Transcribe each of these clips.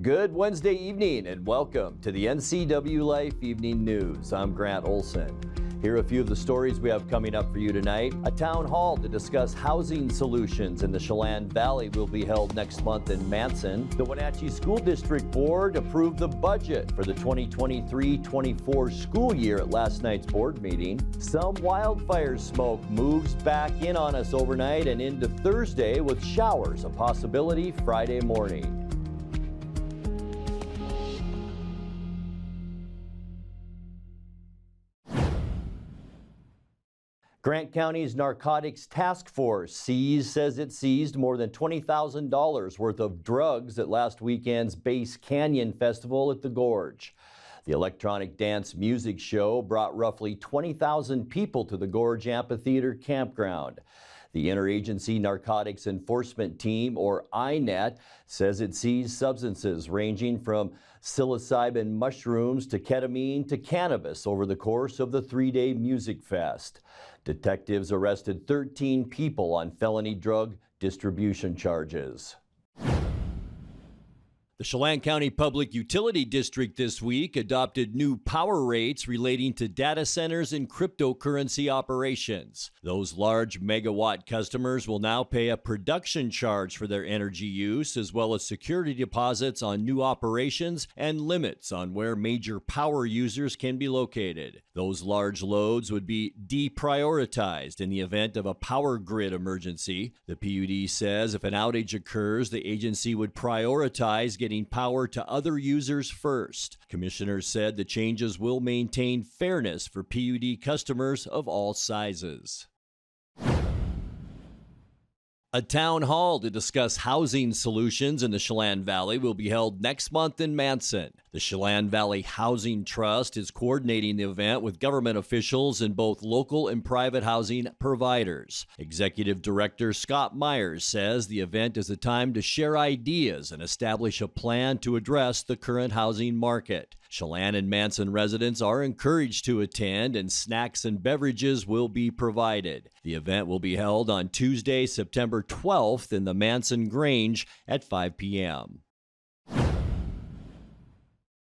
Good Wednesday evening and welcome to the NCWLIFE Evening News. I'm Grant Olson. Here are a few of the stories we have coming up for you tonight. A town hall to discuss housing solutions in the Chelan Valley will be held next month in Manson. The Wenatchee School District Board approved the budget for the 2023-24 school year at last night's board meeting. Some wildfire smoke moves back in on us overnight and into Thursday with showers, a possibility Friday morning. Grant County's Narcotics Task Force says it seized more than $20,000 worth of drugs at last weekend's Base Canyon Festival at the Gorge. The electronic dance music show brought roughly 20,000 people to the Gorge Amphitheater campground. The Interagency Narcotics Enforcement Team, or INET, says it seized substances ranging from psilocybin mushrooms to ketamine to cannabis over the course of the three-day music fest. Detectives arrested 13 people on felony drug distribution charges. The Chelan County Public Utility District this week adopted new power rates relating to data centers and cryptocurrency operations. Those large megawatt customers will now pay a production charge for their energy use, as well as security deposits on new operations and limits on where major power users can be located. Those large loads would be deprioritized in the event of a power grid emergency. The PUD says if an outage occurs, the agency would prioritize getting power to other users first. Commissioners said the changes will maintain fairness for PUD customers of all sizes. A town hall to discuss housing solutions in the Chelan Valley will be held next month in Manson. The Chelan Valley Housing Trust is coordinating the event with government officials and both local and private housing providers. Executive Director Scott Myers says the event is a time to share ideas and establish a plan to address the current housing market. Chelan and Manson residents are encouraged to attend, and snacks and beverages will be provided. The event will be held on Tuesday, September 12th in the Manson Grange at 5 p.m.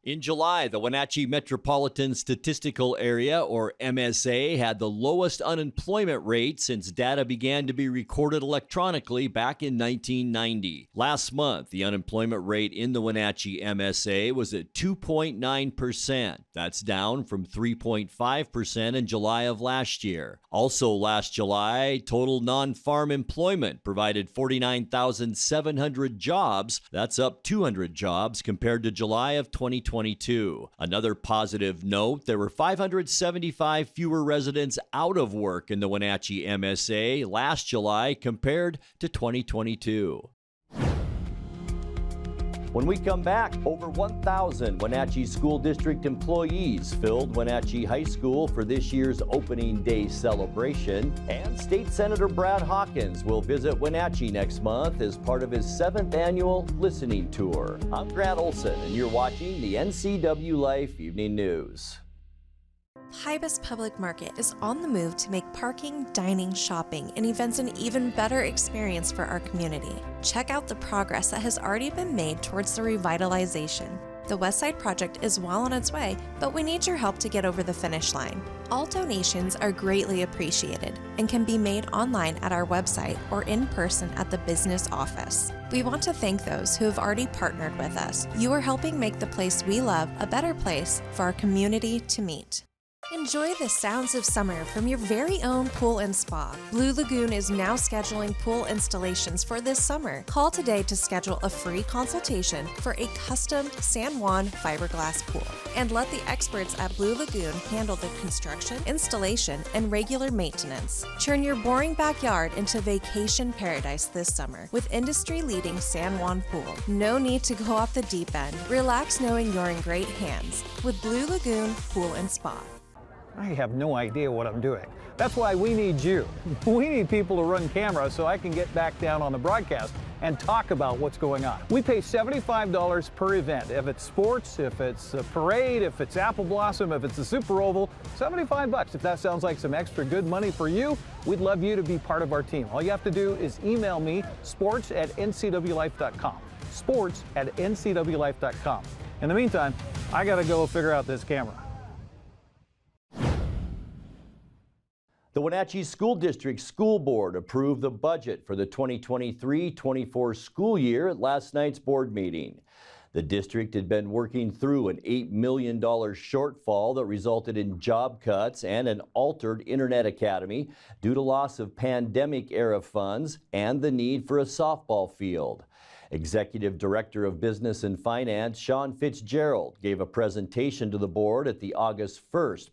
In July, the Wenatchee Metropolitan Statistical Area, or MSA, had the lowest unemployment rate since data began to be recorded electronically back in 1990. Last month, the unemployment rate in the Wenatchee MSA was at 2.9%. That's down from 3.5% in July of last year. Also last July, total non-farm employment provided 49,700 jobs. That's up 200 jobs compared to July of 2022. Another positive note, there were 575 fewer residents out of work in the Wenatchee MSA last July compared to 2022. When we come back, over 1,000 Wenatchee School District employees filled Wenatchee High School for this year's opening day celebration. And State Senator Brad Hawkins will visit Wenatchee next month as part of his 7th annual listening tour. I'm Grant Olson, and you're watching the NCWLIFE Evening News. Hibis Public Market is on the move to make parking, dining, shopping, and events an even better experience for our community. Check out the progress that has already been made towards the revitalization. The Westside project is well on its way, but we need your help to get over the finish line. All donations are greatly appreciated and can be made online at our website or in person at the business office. We want to thank those who have already partnered with us. You are helping make the place we love a better place for our community to meet. Enjoy the sounds of summer from your very own pool and spa. Blue Lagoon is now scheduling pool installations for this summer. Call today to schedule a free consultation for a custom San Juan fiberglass pool. And let the experts at Blue Lagoon handle the construction, installation, and regular maintenance. Turn your boring backyard into vacation paradise this summer with industry-leading San Juan pool. No need to go off the deep end. Relax knowing you're in great hands with Blue Lagoon Pool and Spa. I have no idea what I'm doing. That's why we need you. We need people to run cameras so I can get back down on the broadcast and talk about what's going on. We pay $75 per event. If it's sports, if it's a parade, if it's Apple Blossom, if it's a Super Oval, $75. If that sounds like some extra good money for you, we'd love you to be part of our team. All you have to do is email me, sports@ncwlife.com. sports at NCWLIFE.com. In the meantime, I got to go figure out this camera. The Wenatchee School District School Board approved the budget for the 2023-24 school year at last night's board meeting. The district had been working through an $8 million shortfall that resulted in job cuts and an altered Internet Academy due to loss of pandemic-era funds and the need for a softball field. Executive Director of Business and Finance Sean Fitzgerald gave a presentation to the board at the August 1st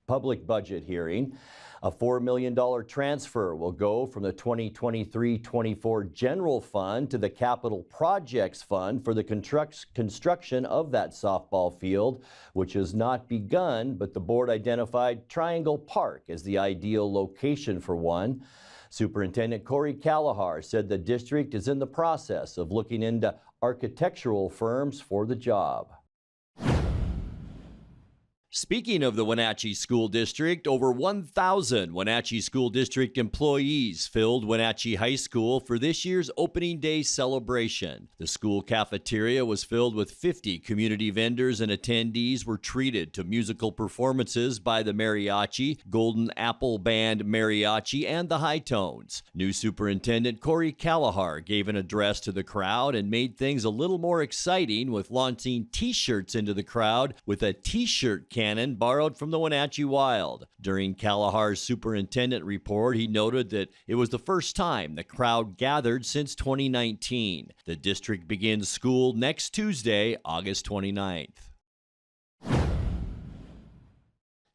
public budget hearing. A $4 million transfer will go from the 2023-24 General Fund to the Capital Projects Fund for the construction of that softball field, which has not begun, but the board identified Triangle Park as the ideal location for one. Superintendent Corey Callahar said the district is in the process of looking into architectural firms for the job. Speaking of the Wenatchee School District, over 1,000 Wenatchee School District employees filled Wenatchee High School for this year's opening day celebration. The school cafeteria was filled with 50 community vendors, and attendees were treated to musical performances by the Mariachi, Golden Apple Band Mariachi, and the High Tones. New Superintendent Corey Callahar gave an address to the crowd and made things a little more exciting with launching T-shirts into the crowd with a T-shirt cannon borrowed from the Wenatchee Wild. During Callahar's superintendent report, he noted that it was the first time the crowd gathered since 2019. The district begins school next Tuesday, August 29th.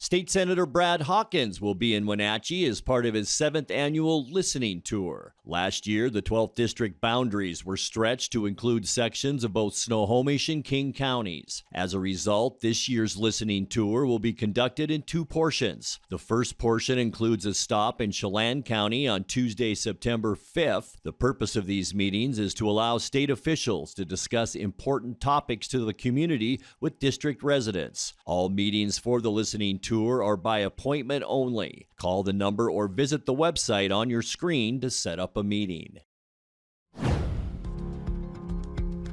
State Senator Brad Hawkins will be in Wenatchee as part of his 7th annual listening tour. Last year, the 12th district boundaries were stretched to include sections of both Snohomish and King counties. As a result, this year's listening tour will be conducted in 2 portions. The first portion includes a stop in Chelan County on Tuesday, September 5th. The purpose of these meetings is to allow state officials to discuss important topics to the community with district residents. All meetings for the listening tour are by appointment only. Call the number or visit the website on your screen to set up a meeting.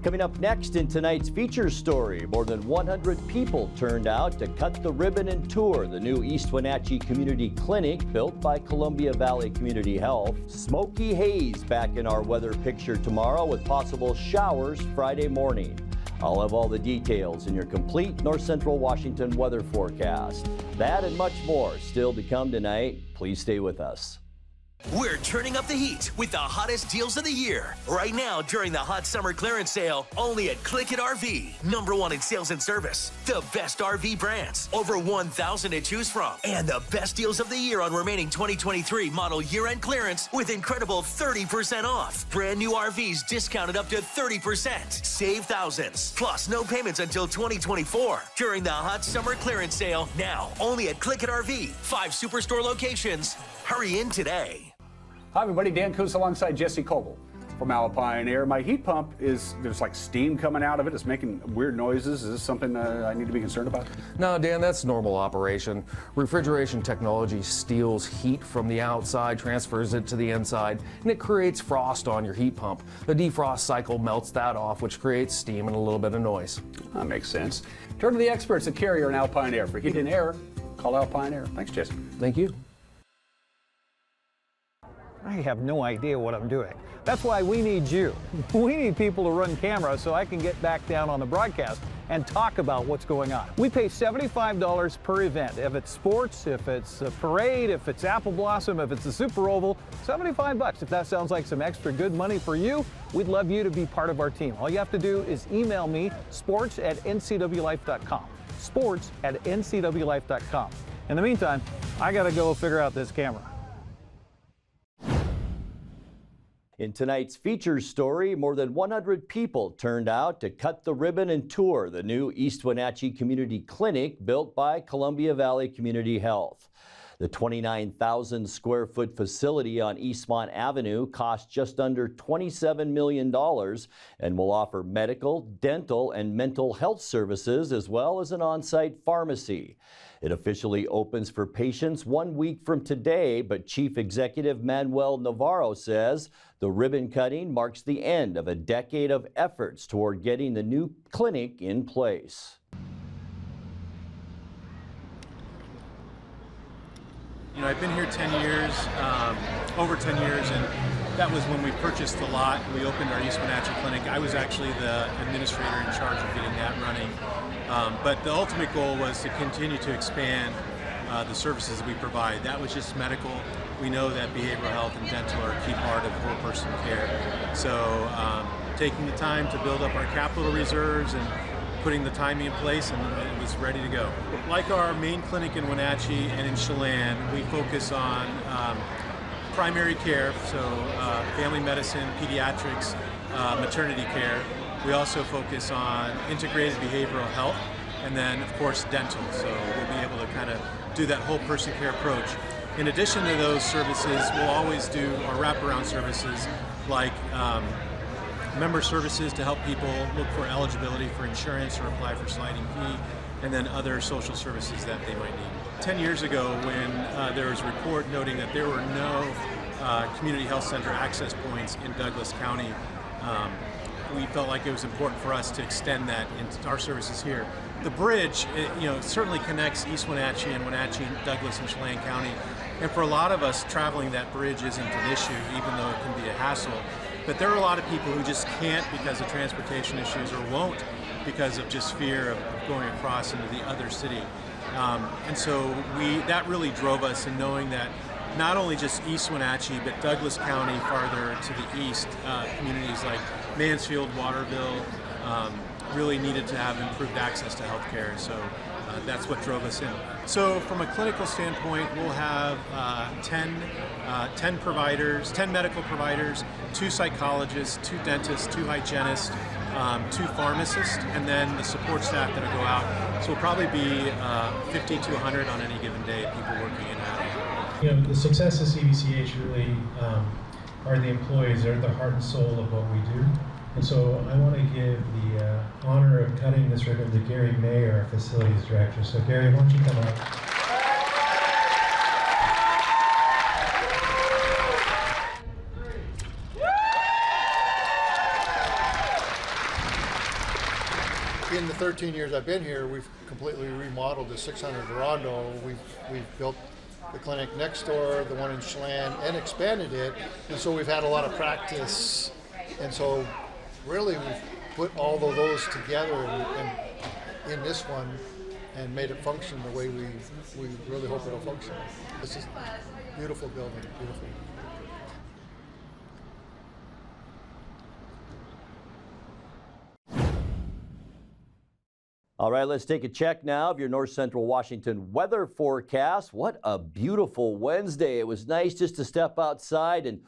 Coming up next in tonight's feature story, more than 100 people turned out to cut the ribbon and tour the new East Wenatchee Community Clinic built by Columbia Valley Community Health. Smoky haze back in our weather picture tomorrow with possible showers Friday morning. I'll have all the details in your complete North Central Washington weather forecast. That and much more still to come tonight. Please stay with us. We're turning up the heat with the hottest deals of the year. Right now, during the hot summer clearance sale, only at Click It RV. #1 in sales and service. The best RV brands. Over 1,000 to choose from. And the best deals of the year on remaining 2023 model year-end clearance with incredible 30% off. Brand new RVs discounted up to 30%. Save thousands. Plus, no payments until 2024. During the hot summer clearance sale. Now, only at Click It RV. 5 superstore locations. Hurry in today. Hi everybody, Dan Coos alongside Jesse Coble from Alpine Air. My heat pump there's like steam coming out of it. It's making weird noises. Is this something I need to be concerned about? No, Dan, that's normal operation. Refrigeration technology steals heat from the outside, transfers it to the inside, and it creates frost on your heat pump. The defrost cycle melts that off, which creates steam and a little bit of noise. That makes sense. Turn to the experts at Carrier and Alpine Air. For heat and air, call Alpine Air. Thanks, Jesse. Thank you. I have no idea what I'm doing. That's why we need you. We need people to run cameras so I can get back down on the broadcast and talk about what's going on. We pay $75 per event. If it's sports, if it's a parade, if it's Apple Blossom, if it's a Super Oval, $75. If that sounds like some extra good money for you, we'd love you to be part of our team. All you have to do is email me, sports@ncwlife.com. sports@ncwlife.com. In the meantime, I gotta go figure out this camera. In tonight's feature story, more than 100 people turned out to cut the ribbon and tour the new East Wenatchee Community Clinic built by Columbia Valley Community Health. The 29,000 square foot facility on Eastmont Avenue cost just under $27 million and will offer medical, dental, and mental health services as well as an on-site pharmacy. It officially opens for patients 1 week from today, but Chief Executive Manuel Navarro says the ribbon cutting marks the end of a decade of efforts toward getting the new clinic in place. You know, I've been here 10 years, over 10 years, and that was when we purchased the lot. We opened our East Wenatchee Clinic. I was actually the administrator in charge of getting that running. But the ultimate goal was to continue to expand the services we provide. That was just medical. We know that behavioral health and dental are a key part of whole person care. So taking the time to build up our capital reserves and putting the timing in place, and it was ready to go. Like our main clinic in Wenatchee and in Chelan, we focus on primary care, so family medicine, pediatrics, maternity care. We also focus on integrated behavioral health, and then of course dental, so we'll be able to kind of do that whole person care approach. In addition to those services, we'll always do our wraparound services like member services to help people look for eligibility for insurance or apply for sliding fee, and then other social services that they might need. 10 years ago, when there was a report noting that there were no community health center access points in Douglas County, we felt like it was important for us to extend that into our services here. The bridge, certainly connects East Wenatchee and Wenatchee, Douglas, and Chelan County. And for a lot of us, traveling that bridge isn't an issue, even though it can be a hassle. But there are a lot of people who just can't because of transportation issues, or won't because of just fear of going across into the other city. And so that really drove us in knowing that not only just East Wenatchee, but Douglas County farther to the east, communities like Mansfield, Waterville, really needed to have improved access to healthcare. So that's what drove us in. So from a clinical standpoint, we'll have 10 providers, 10 medical providers, 2 psychologists, 2 dentists, 2 hygienists, 2 pharmacists, and then the support staff that'll go out. So we'll probably be 50 to 100 on any given day, people working in that. You know, the success of CVCH really are the employees. They're the heart and soul of what we do. And so I want to give the honor of cutting this ribbon to Gary May, our facilities director. So Gary, why don't you come up? In the 13 years I've been here, we've completely remodeled the 600 Rondo. We've built the clinic next door, the one in Chelan, and expanded it. And so we've had a lot of practice. And so really we've put all of those together and in this one and made it function the way we really hope it'll function. This is a beautiful building, beautiful. All right, let's take a check now of your North Central Washington weather forecast. What a beautiful Wednesday. It was nice just to step outside and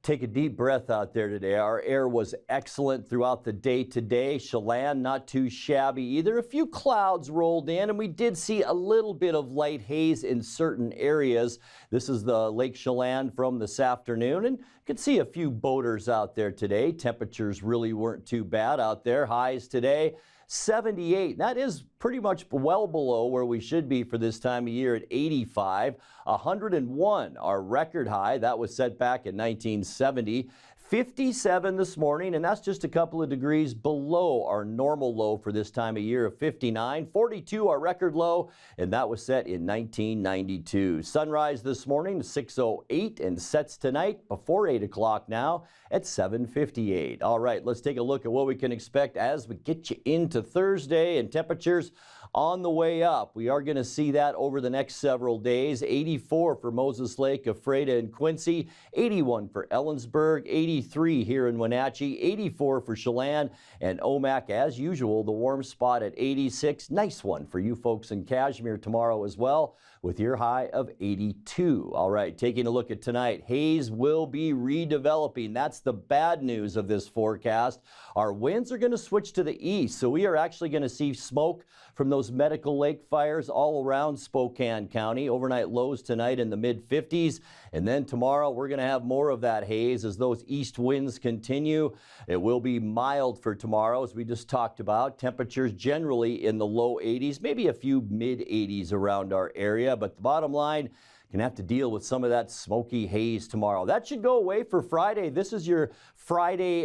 take a deep breath out there today. Our air was excellent throughout the day today. Chelan, not too shabby either. A few clouds rolled in, and we did see a little bit of light haze in certain areas. This is the Lake Chelan from this afternoon, and you could see a few boaters out there today. Temperatures really weren't too bad out there. Highs today, 78. That is pretty much well below where we should be for this time of year at 85. 101, our record high. That was set back in 1970. 57 this morning, and that's just a couple of degrees below our normal low for this time of year of 59. 42, our record low, and that was set in 1992. Sunrise this morning, 6:08, and sets tonight before 8 o'clock now at 7:58. All right, let's take a look at what we can expect as we get you into Thursday, and temperatures on the way up. We are going to see that over the next several days. 84 for Moses Lake, Ephrata, and Quincy. 81 for Ellensburg. 80 83 here in Wenatchee, 84 for Chelan, and Omak, as usual, the warm spot at 86. Nice one for you folks in Cashmere tomorrow as well, with your high of 82. All right, taking a look at tonight, haze will be redeveloping. That's the bad news of this forecast. Our winds are going to switch to the east, so we are actually going to see smoke from those Medical Lake fires all around Spokane County. Overnight lows tonight in the mid-50s, and then tomorrow we're going to have more of that haze as those east winds continue. It will be mild for tomorrow, as we just talked about. Temperatures generally in the low 80s, maybe a few mid-80s around our area, but the bottom line, going to have to deal with some of that smoky haze tomorrow. That should go away for Friday. This is your Friday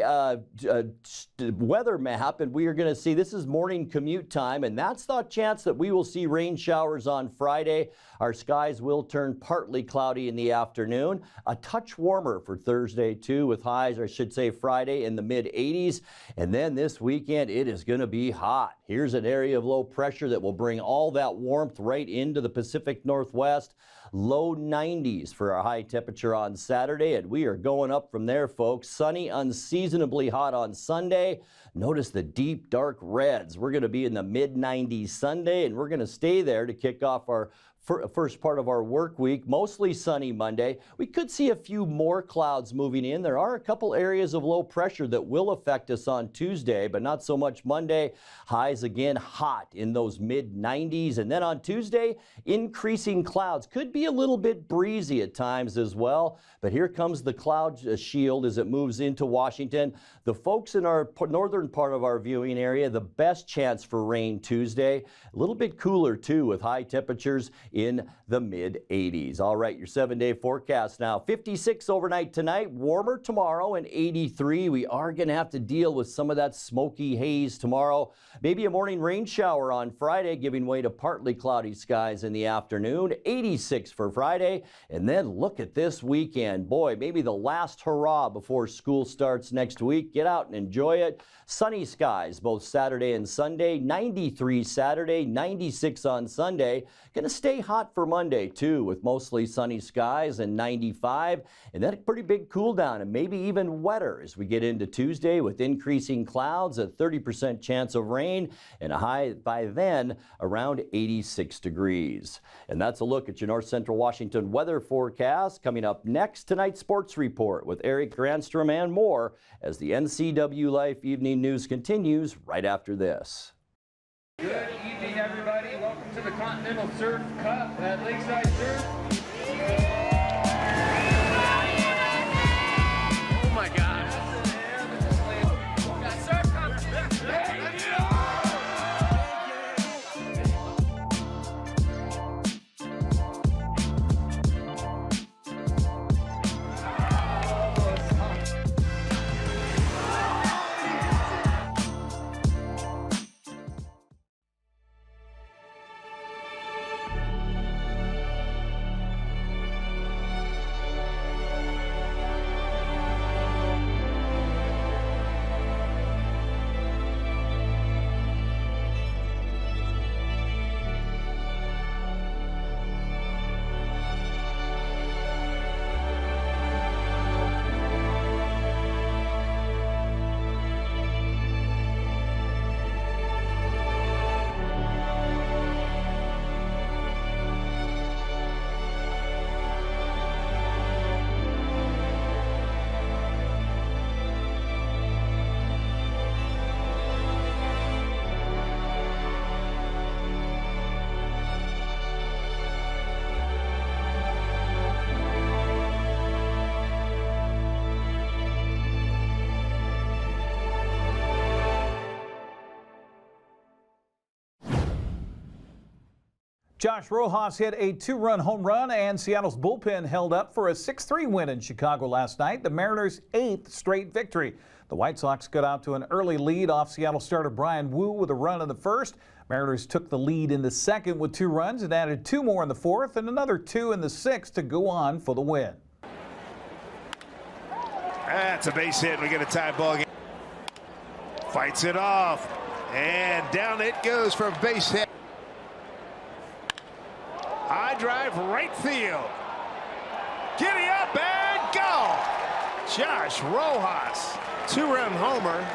weather map, and we are going to see, this is morning commute time, and that's the chance that we will see rain showers on Friday. Our skies will turn partly cloudy in the afternoon. A touch warmer for Thursday too, with highs, or I should say Friday, in the mid-80s. And then this weekend, it is going to be hot. Here's an area of low pressure that will bring all that warmth right into the Pacific Northwest. Low 90s for our high temperature on Saturday, and we are going up from there, folks. Sunny, unseasonably hot on Sunday. Notice the deep dark reds. We're going to be in the mid-90s Sunday, and we're going to stay there to kick off our first part of our work week. Mostly sunny Monday. We could see a few more clouds moving in. There are a couple areas of low pressure that will affect us on Tuesday, but not so much Monday. Highs again hot in those mid-90s. And then on Tuesday, increasing clouds. Could be a little bit breezy at times as well. But here comes the cloud shield as it moves into Washington. The folks in our northern part of our viewing area, the best chance for rain Tuesday. A little bit cooler too, with high temperatures in the mid-80s. All right, your 7-day forecast now. 56 overnight tonight, warmer tomorrow, and 83. We are going to have to deal with some of that smoky haze tomorrow. Maybe a morning rain shower on Friday, giving way to partly cloudy skies in the afternoon. 86 for Friday. And then look at this weekend. Boy, maybe the last hurrah before school starts next week. Get out and enjoy it. Sunny skies both Saturday and Sunday. 93 Saturday, 96 on Sunday. Going to stay hot for Monday too, with mostly sunny skies and 95. And then a pretty big cool down, and maybe even wetter as we get into Tuesday, with increasing clouds, a 30% chance of rain, and a high by then around 86 degrees. And that's a look at your North Central Washington weather forecast. Coming up next, tonight's sports report with Eric Granstrom and more, as the NCWLIFE Evening News continues right after this. Good evening, everybody. Welcome to the Continental Surf Cup at Lakeside Surf. Oh my gosh. Josh Rojas hit a 2-run home run, and Seattle's bullpen held up for a 6-3 win in Chicago last night, the Mariners' 8th straight victory. The White Sox got out to an early lead off Seattle starter Brian Wu with a run in the first. Mariners took the lead in the second with 2 runs and added 2 more in the fourth and another 2 in the sixth to go on for the win. That's a base hit. We get a tie ball game. Fights it off, and down it goes for a base hit. High drive right field. Giddy up and go. Josh Rojas, two-run homer.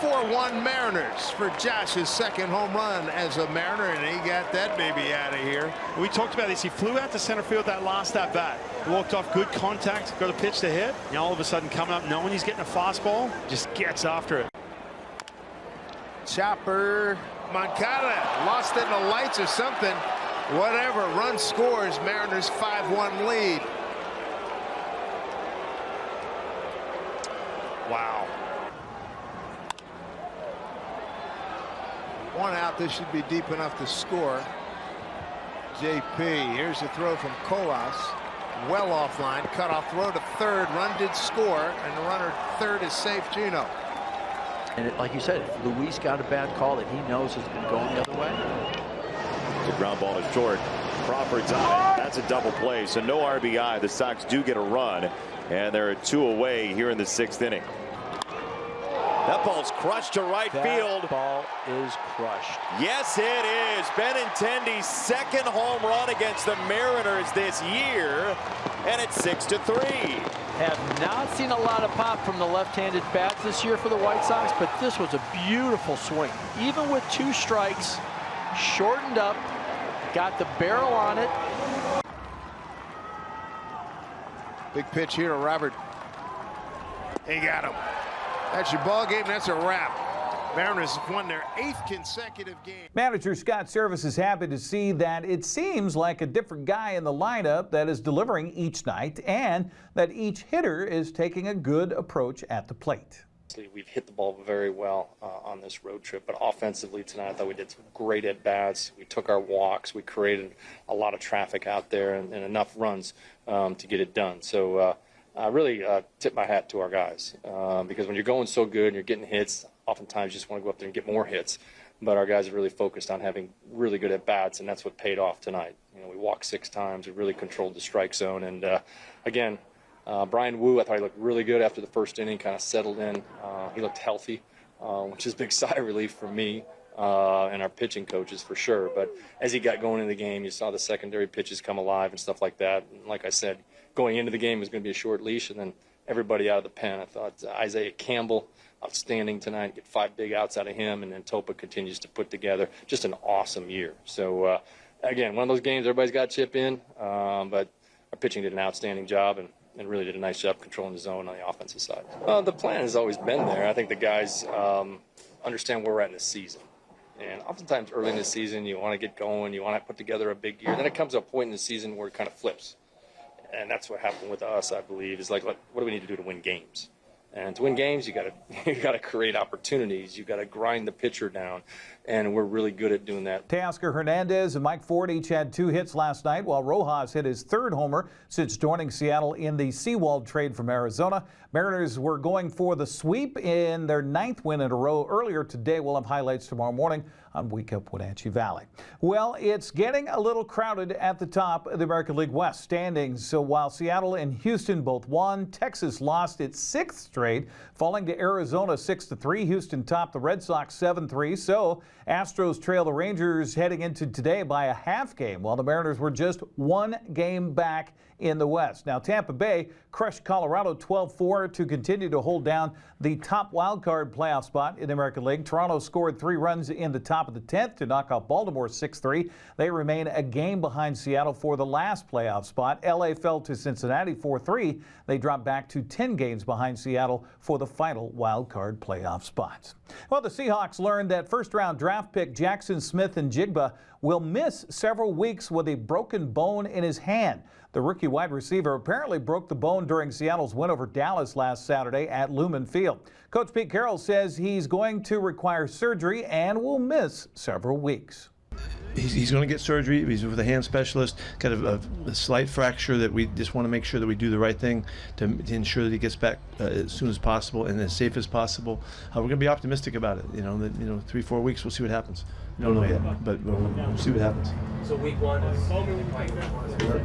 4-1 Mariners for Josh's second home run as a Mariner, and he got that baby out of here. We talked about this. He flew out to center field that last at bat. Walked off, good contact, got a pitch to hit. Now all of a sudden coming up, knowing he's getting a fastball, just gets after it. Chopper, Moncada lost it in the lights or something. Whatever, run scores, Mariners 5-1 lead. Wow. One out, this should be deep enough to score. JP, here's a throw from Colas. Well offline, cut off throw to third, run did score, and the runner third is safe, Gino. And like you said, Luis got a bad call that he knows has been going the other way. The ground ball is short. Crawford's on it. That's a double play, so no RBI. The Sox do get a run, and they're 2 away here in the 6th inning. That ball's crushed to right field. That ball is crushed. Yes, it is. Benintendi's second home run against the Mariners this year, and it's 6-3. Have not seen a lot of pop from the left-handed bats this year for the White Sox, but this was a beautiful swing. Even with 2 strikes, shortened up, got the barrel on it. Big pitch here to Robert. He got him. That's your ball game. That's a wrap. Mariners have won their 8th consecutive game. Manager Scott Service is happy to see that it seems like a different guy in the lineup that is delivering each night, and that each hitter is taking a good approach at the plate. We've hit the ball very well on this road trip, but offensively tonight I thought we did some great at-bats. We took our walks. We created a lot of traffic out there and enough runs to get it done. So I really tip my hat to our guys because when you're going so good and you're getting hits, oftentimes you just want to go up there and get more hits. But our guys are really focused on having really good at-bats, and that's what paid off tonight. You know, we walked 6 times. We really controlled the strike zone. And, again, Brian Wu, I thought he looked really good after the first inning, kind of settled in. He looked healthy, which is a big sigh of relief for me and our pitching coaches for sure. But as he got going into the game, you saw the secondary pitches come alive and stuff like that. And like I said, going into the game was going to be a short leash, and then everybody out of the pen. I thought Isaiah Campbell, outstanding tonight, get 5 big outs out of him, and then Topa continues to put together just an awesome year. So, again, one of those games everybody's got to chip in, but our pitching did an outstanding job and really did a nice job controlling the zone on the offensive side. The plan has always been there. I think the guys understand where we're at in the season. And oftentimes early in the season, you want to get going, you want to put together a big year. Then it comes to a point in the season where it kind of flips. And that's what happened with us, I believe, is like, what do we need to do to win games? And to win games, you got to create opportunities. You got to grind the pitcher down, and we're really good at doing that. Teoscar Hernandez and Mike Ford each had 2 hits last night, while Rojas hit his 3rd homer since joining Seattle in the Sewald trade from Arizona. Mariners were going for the sweep in their 9th win in a row earlier today. We'll have highlights tomorrow morning on Wake Up Wenatchee Valley. Well, it's getting a little crowded at the top of the American League West standings. So while Seattle and Houston both won, Texas lost its 6th straight, falling to Arizona 6-3. Houston topped the Red Sox 7-3. So Astros trail the Rangers heading into today by a half game, while the Mariners were just 1 game back in the West. Now, Tampa Bay crushed Colorado 12-4 to continue to hold down the top wildcard playoff spot in the American League. Toronto scored 3 runs in the top of the 10th to knock out Baltimore 6-3. They remain a game behind Seattle for the last playoff spot. LA fell to Cincinnati 4-3. They dropped back to 10 games behind Seattle for the final wildcard playoff spots. Well, the Seahawks learned that first-round draft pick Jackson Smith-Njigba will miss several weeks with a broken bone in his hand. The rookie wide receiver apparently broke the bone during Seattle's win over Dallas last Saturday at Lumen Field. Coach Pete Carroll says he's going to require surgery and will miss several weeks. He's going to get surgery. He's with a hand specialist. Got a slight fracture that we just want to make sure that we do the right thing to ensure that he gets back as soon as possible and as safe as possible. We're going to be optimistic about it. 3-4 weeks, we'll see what happens. We don't know yet, but we'll see what happens. So week 1 is...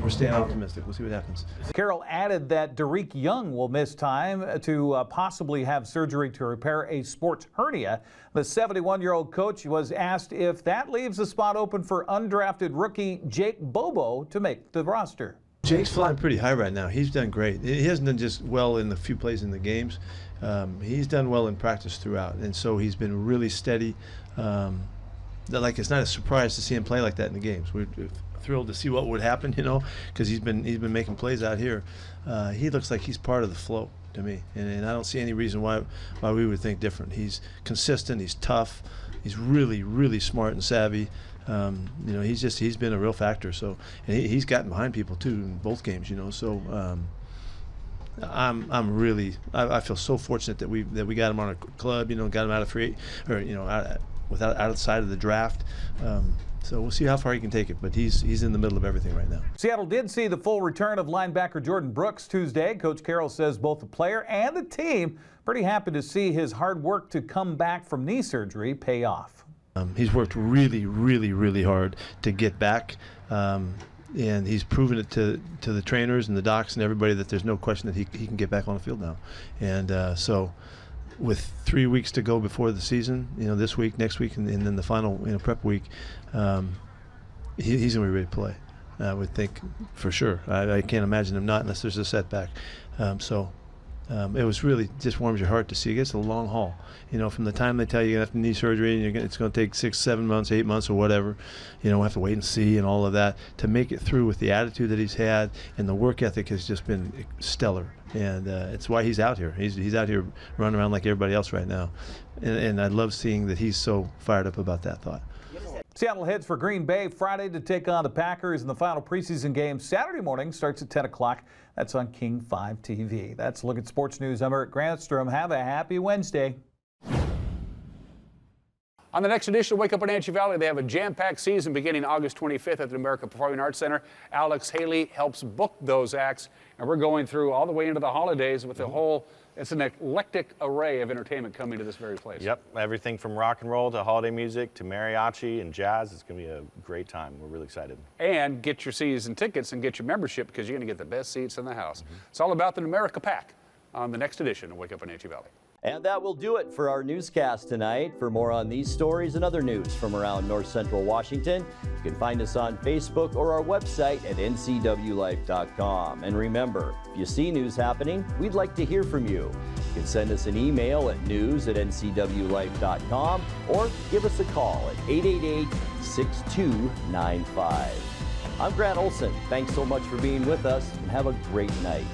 We're staying optimistic. We'll see what happens. Carroll added that Derek Young will miss time to possibly have surgery to repair a sports hernia. The 71-year-old coach was asked if that leaves a spot open for undrafted rookie Jake Bobo to make the roster. Jake's flying pretty high right now. He's done great. He hasn't done just well in the few plays in the games. He's done well in practice throughout, and so he's been really steady. Like, it's not a surprise to see him play like that in the games. We're thrilled to see what would happen, because he's been making plays out here. He looks like he's part of the flow to me, and I don't see any reason why we would think different. He's consistent. He's tough. He's really, really smart and savvy. He's been a real factor. So, and he's gotten behind people too in both games. So I feel so fortunate that we got him on our club. Got him out of free, or outside of the draft. So we'll see how far he can take it, but he's in the middle of everything right now. Seattle did see the full return of linebacker Jordan Brooks Tuesday. Coach Carroll says both the player and the team pretty happy to see his hard work to come back from knee surgery pay off. He's worked really, really, really hard to get back, and he's proven it to the trainers and the docs and everybody that there's no question that he can get back on the field now. And so with 3 weeks to go before the season, this week, next week, and then the final prep week, he's going to be ready to play. I would think for sure. I can't imagine him not unless there's a setback. It was really just warms your heart to see. It's a long haul. From the time they tell you you're going to have knee surgery and it's going to take 6, 7 months, 8 months or whatever, we'll have to wait and see and all of that, to make it through with the attitude that he's had, and the work ethic has just been stellar. And it's why he's out here. He's out here running around like everybody else right now. And I love seeing that he's so fired up about that thought. Seattle heads for Green Bay Friday to take on the Packers in the final preseason game. Saturday morning starts at 10 o'clock. That's on King 5 TV. That's a look at sports news. I'm Eric Grandstrom. Have a happy Wednesday. On the next edition of Wake Up Wenatchee Valley, they have a jam-packed season beginning August 25th at the American Performing Arts Center. Alex Haley helps book those acts, and we're going through all the way into the holidays with the whole, it's an eclectic array of entertainment coming to this very place. Yep, everything from rock and roll to holiday music to mariachi and jazz. It's going to be a great time. We're really excited. And get your season tickets and get your membership, because you're going to get the best seats in the house. It's all about the Numerica Pack on the next edition of Wake Up Wenatchee Valley. And that will do it for our newscast tonight. For more on these stories and other news from around North Central Washington, you can find us on Facebook or our website at ncwlife.com. And remember, if you see news happening, we'd like to hear from you. You can send us an email at news@ncwlife.com or give us a call at 888-6295. I'm Grant Olson. Thanks so much for being with us, and have a great night.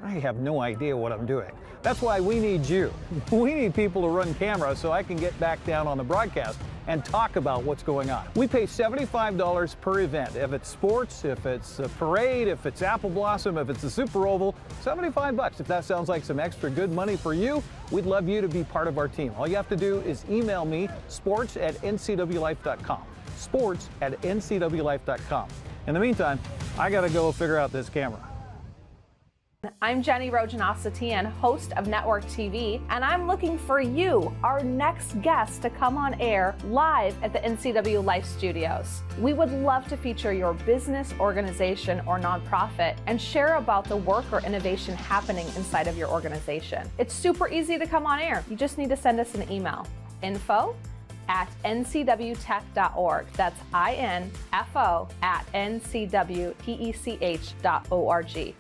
I have no idea what I'm doing. That's why we need you. We need people to run camera so I can get back down on the broadcast and talk about what's going on. We pay $75 per event. If it's sports, if it's a parade, if it's Apple Blossom, if it's a Super Oval, $75. If that sounds like some extra good money for you, we'd love you to be part of our team. All you have to do is email me, sports@ncwlife.com. sports@ncwlife.com. In the meantime, I gotta go figure out this camera. I'm Jenny Rojanasatian, host of Network TV, and I'm looking for you, our next guest, to come on air live at the NCWLIFE studios. We would love to feature your business, organization, or nonprofit and share about the work or innovation happening inside of your organization. It's super easy to come on air. You just need to send us an email. info@ncwtech.org. That's info@ncwtech.org.